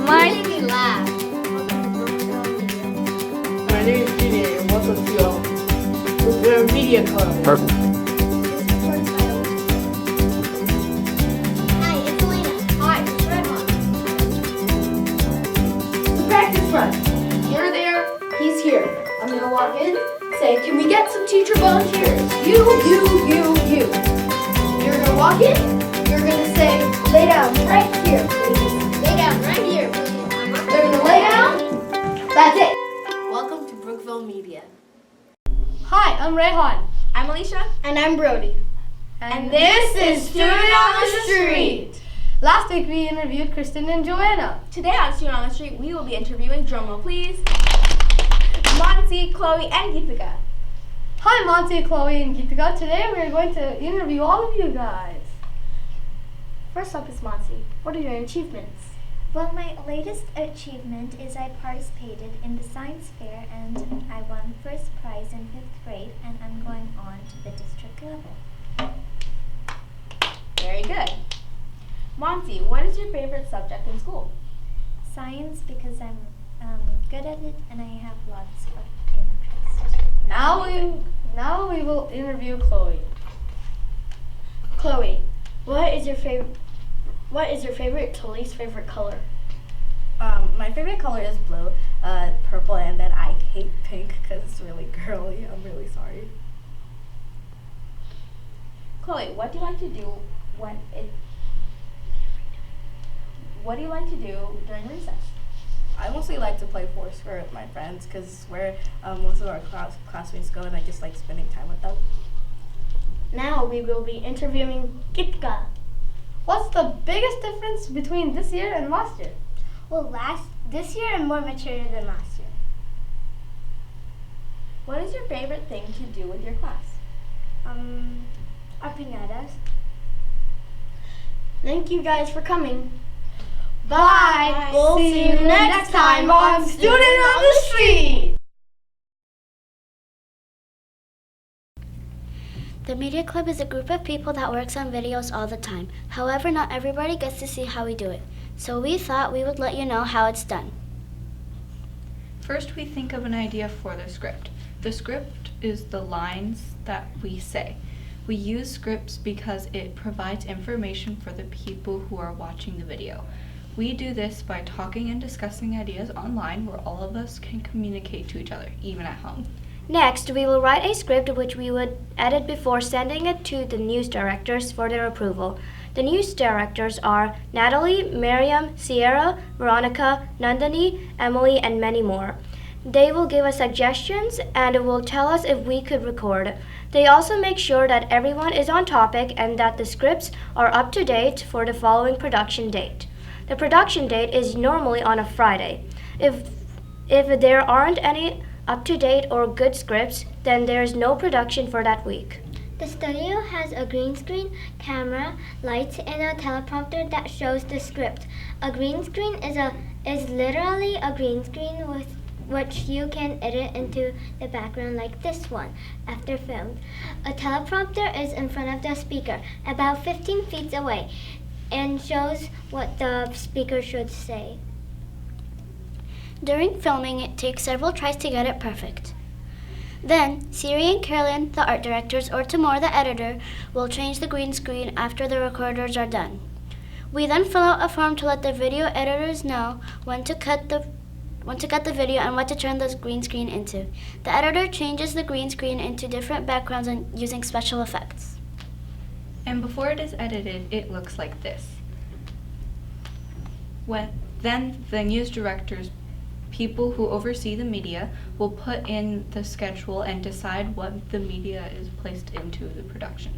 My You made me laugh. My name is Judy and welcome to Brookvale Media Club. Perfect. Hi, it's Elena. Hi, it's Redmond. The practice run. You're there, he's here. I'm gonna walk in, say, can we get some teacher volunteers? You. You're gonna walk in, you're gonna say, lay down right here, please. Lay down right here, please. They're gonna lay down. That's it. Welcome to Brookvale Media. Hi, I'm Rayhan. I'm Alicia. And I'm Brody. And this is Student on the Street. Last week we interviewed Kristen and Joanna. Today on Student on the Street, we will be interviewing, drumroll please, Monty, Chloe, and Geetika. Hi, Monty, Chloe, and Geetika. Today we are going to interview all of you guys. First up is Monty. What are your achievements? Well, my latest achievement is I participated in the science fair and I won first prize in 5th grade, and I'm going on to the district level. Very good. Monty, what is your favorite subject in school? Science, because I'm good at it and I have lots of interest. Now we will interview Chloe. Chloe, what is your favorite to least favorite color? My favorite color is blue, purple, and then I hate pink because it's really girly. I'm really sorry. Chloe, what do you like to do during recess? I mostly like to play Foursquare with my friends because where most of our classmates go, and I just like spending time with them. Now we will be interviewing Geetika. What's the biggest difference between this year and last year? Well, this year I'm more mature than last year. What is your favorite thing to do with your class? Our pinatas. Thank you guys for coming. Bye. We'll see you next time on Student on the Street. The Media Club is a group of people that works on videos all the time. However, not everybody gets to see how we do it. So we thought we would let you know how it's done. First, we think of an idea for the script. The script is the lines that we say. We use scripts because it provides information for the people who are watching the video. We do this by talking and discussing ideas online where all of us can communicate to each other, even at home. Next, we will write a script which we would edit before sending it to the news directors for their approval. The news directors are Natalie, Miriam, Sierra, Veronica, Nandini, Emily, and many more. They will give us suggestions and will tell us if we could record. They also make sure that everyone is on topic and that the scripts are up to date for the following production date. The production date is normally on a Friday. If there aren't any up-to-date or good scripts, then there is no production for that week. The studio has a green screen, camera, lights, and a teleprompter that shows the script. A green screen is literally a green screen with which you can edit into the background like this one after filmed. A teleprompter is in front of the speaker, about 15 feet away, and shows what the speaker should say. During filming, it takes several tries to get it perfect. Then, Siri and Carolyn, the art directors, or Tamora, the editor, will change the green screen after the recorders are done. We then fill out a form to let the video editors know when to cut the video and what to turn the green screen into. The editor changes the green screen into different backgrounds and using special effects. And before it is edited, it looks like this. Then the news directors, people who oversee the media, will put in the schedule and decide what the media is placed into the production.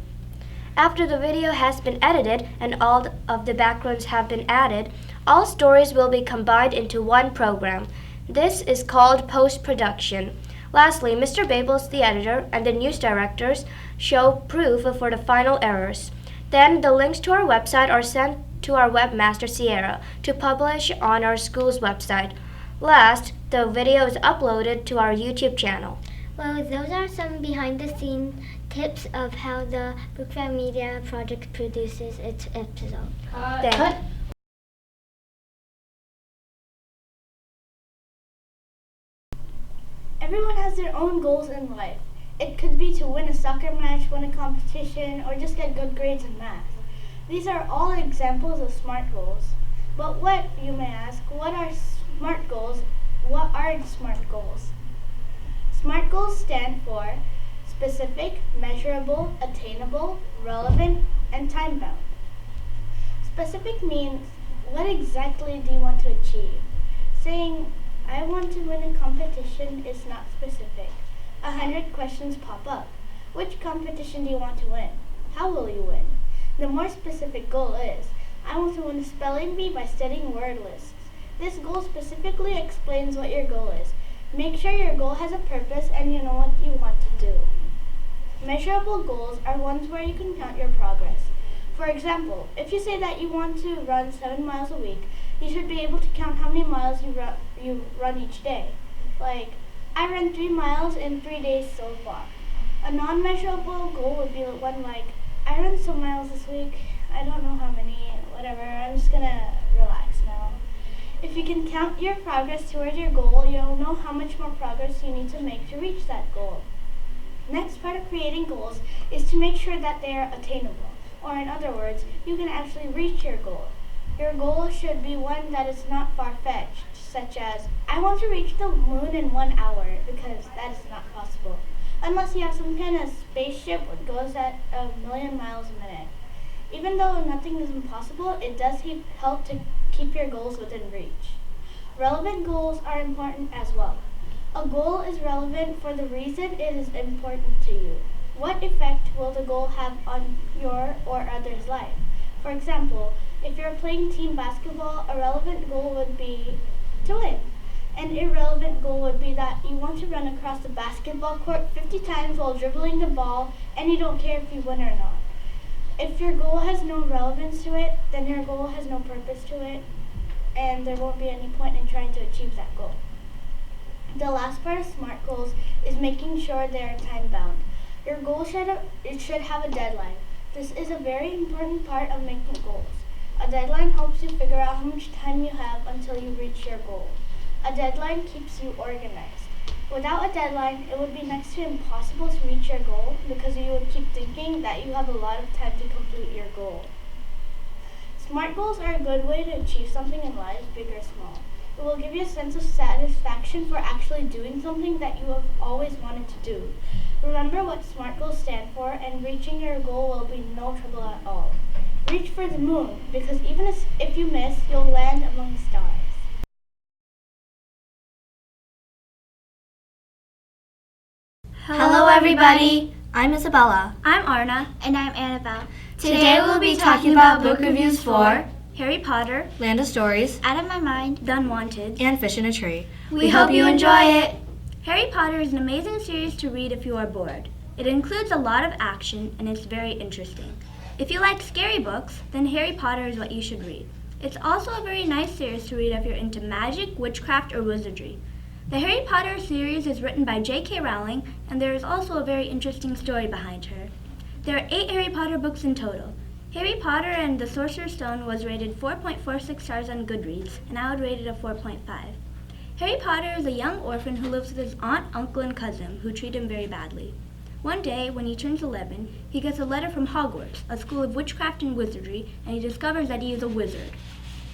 After the video has been edited and all of the backgrounds have been added, all stories will be combined into one program. This is called post-production. Lastly, Mr. Babels, the editor, and the news directors show proof for the final errors. Then the links to our website are sent to our webmaster, Sierra, to publish on our school's website. Last, the video is uploaded to our YouTube channel. Well, those are some behind-the-scenes tips of how the Brookvale Media Project produces its episode. Cut. Everyone has their own goals in life. It could be to win a soccer match, win a competition, or just get good grades in math. These are all examples of SMART goals. But what, you may ask, what are SMART goals? What are SMART goals? SMART goals stand for specific, measurable, attainable, relevant, and time-bound. Specific means, what exactly do you want to achieve? Saying, I want to win a competition is not specific. 100 questions pop up. Which competition do you want to win? How will you win? The more specific goal is, I want to win a spelling bee by studying word lists. This goal specifically explains what your goal is. Make sure your goal has a purpose and you know what you want to do. Measurable goals are ones where you can count your progress. For example, if you say that you want to run 7 miles a week, you should be able to count how many miles you run each day. Like, I ran 3 miles in 3 days so far. A non-measurable goal would be one like, I ran some miles this week, I don't know how many, whatever, I'm just gonna relax now. If you can count your progress towards your goal, you'll know how much more progress you need to make to reach that goal. Next part of creating goals is to make sure that they are attainable, or in other words, you can actually reach your goal. Your goal should be one that is not far-fetched, such as, I want to reach the moon in 1 hour, because that is not possible. Unless you have some kind of spaceship that goes at 1,000,000 miles a minute. Even though nothing is impossible, it does help to keep your goals within reach. Relevant goals are important as well. A goal is relevant for the reason it is important to you. What effect will the goal have on your or others' life? For example, if you're playing team basketball, a relevant goal would be to win. An irrelevant goal would be that you want to run across the basketball court 50 times while dribbling the ball and you don't care if you win or not. If your goal has no relevance to it, then your goal has no purpose to it, and there won't be any point in trying to achieve that goal. The last part of SMART goals is making sure they are time-bound. Your goal should have a deadline. This is a very important part of making goals. A deadline helps you figure out how much time you have until you reach your goal. A deadline keeps you organized. Without a deadline, it would be next to impossible to reach your goal because you would keep thinking that you have a lot of time to complete your goal. SMART goals are a good way to achieve something in life, big or small. It will give you a sense of satisfaction for actually doing something that you have always wanted to do. Remember what SMART goals stand for, and reaching your goal will be no trouble at all. Reach for the moon, because even if you miss, you'll land among the stars. Hello, everybody. I'm Isabella. I'm Arna. And I'm Annabelle. Today we'll be talking about book reviews for Harry Potter, Land of Stories, Out of My Mind, The Unwanted, and Fish in a Tree. We hope you enjoy it. Harry Potter is an amazing series to read if you are bored. It includes a lot of action and it's very interesting. If you like scary books, then Harry Potter is what you should read. It's also a very nice series to read if you're into magic, witchcraft, or wizardry. The Harry Potter series is written by J.K. Rowling, and there is also a very interesting story behind her. There are 8 Harry Potter books in total. Harry Potter and the Sorcerer's Stone was rated 4.46 stars on Goodreads, and I would rate it a 4.5. Harry Potter is a young orphan who lives with his aunt, uncle, and cousin, who treat him very badly. One day, when he turns 11, he gets a letter from Hogwarts, a school of witchcraft and wizardry, and he discovers that he is a wizard.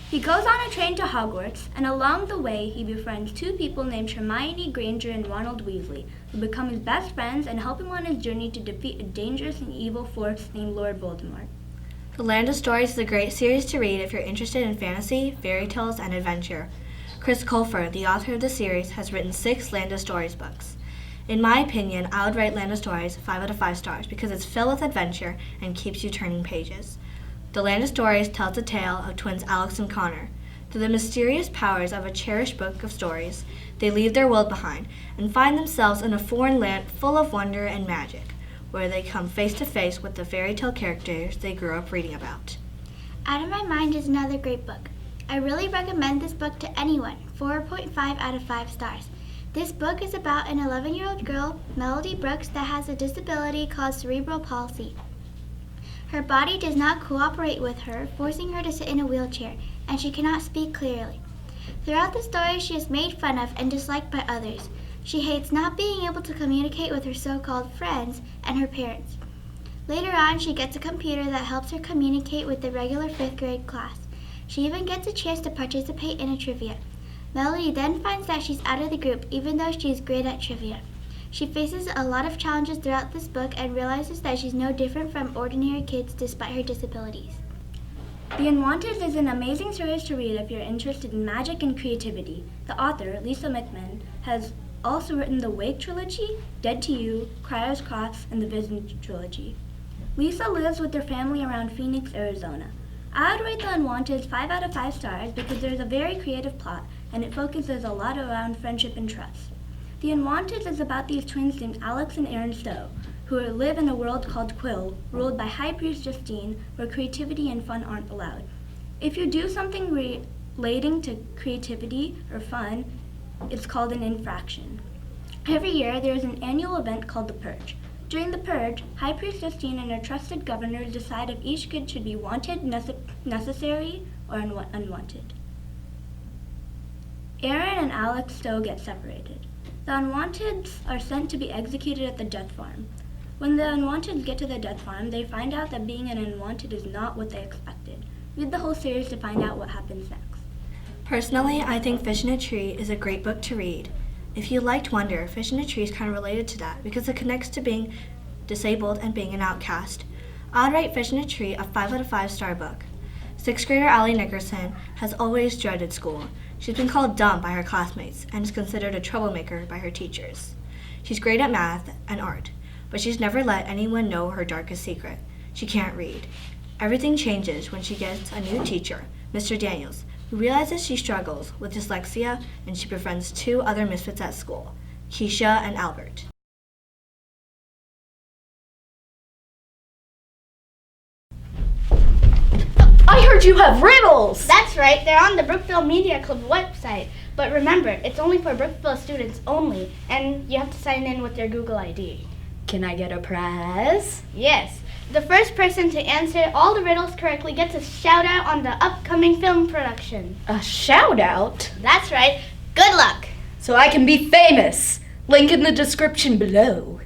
He goes on a train to Hogwarts, and along the way, he befriends 2 people named Hermione Granger and Ronald Weasley, who become his best friends and help him on his journey to defeat a dangerous and evil force named Lord Voldemort. The Land of Stories is a great series to read if you're interested in fantasy, fairy tales, and adventure. Chris Colfer, the author of the series, has written 6 Land of Stories books. In my opinion, I would rate Land of Stories 5 out of 5 stars because it's filled with adventure and keeps you turning pages. The Land of Stories tells the tale of twins Alex and Connor. Through the mysterious powers of a cherished book of stories, they leave their world behind and find themselves in a foreign land full of wonder and magic, where they come face to face with the fairy tale characters they grew up reading about. Out of My Mind is another great book. I really recommend this book to anyone, 4.5 out of 5 stars. This book is about an 11-year-old girl, Melody Brooks, that has a disability called cerebral palsy. Her body does not cooperate with her, forcing her to sit in a wheelchair, and she cannot speak clearly. Throughout the story, she is made fun of and disliked by others. She hates not being able to communicate with her so-called friends and her parents. Later on, she gets a computer that helps her communicate with the regular 5th grade class. She even gets a chance to participate in a trivia. Melody then finds that she's out of the group, even though she's great at trivia. She faces a lot of challenges throughout this book and realizes that she's no different from ordinary kids despite her disabilities. The Unwanted is an amazing series to read if you're interested in magic and creativity. The author, Lisa McMinn, has also written the Wake trilogy, Dead to You, Crier's Cross, and the Vision trilogy. Lisa lives with her family around Phoenix, Arizona. I would rate The Unwanted 5 out of 5 stars because there's a very creative plot and it focuses a lot around friendship and trust. The Unwanted is about these twins named Alex and Aaron Stowe, who live in a world called Quill, ruled by High Priest Justine, where creativity and fun aren't allowed. If you do something relating to creativity or fun, it's called an infraction. Every year, there is an annual event called the Purge. During the Purge, High Priest Justine and her trusted governors decide if each kid should be wanted, necessary, or unwanted. Aaron and Alex Stowe get separated. The Unwanteds are sent to be executed at the death farm. When the Unwanteds get to the death farm, they find out that being an Unwanted is not what they expected. Read the whole series to find out what happens next. Personally, I think Fish in a Tree is a great book to read. If you liked Wonder, Fish in a Tree is kind of related to that because it connects to being disabled and being an outcast. I'd rate Fish in a Tree a 5 out of 5 star book. 6th grader Allie Nickerson has always dreaded school. She's been called dumb by her classmates and is considered a troublemaker by her teachers. She's great at math and art, but she's never let anyone know her darkest secret. She can't read. Everything changes when she gets a new teacher, Mr. Daniels, who realizes she struggles with dyslexia and she befriends 2 other misfits at school, Keisha and Albert. I heard you have riddles! That's right, they're on the Brookvale Media Club website. But remember, it's only for Brookvale students only, and you have to sign in with your Google ID. Can I get a prize? Yes, the first person to answer all the riddles correctly gets a shout out on the upcoming film production. A shout out? That's right, good luck! So I can be famous. Link in the description below.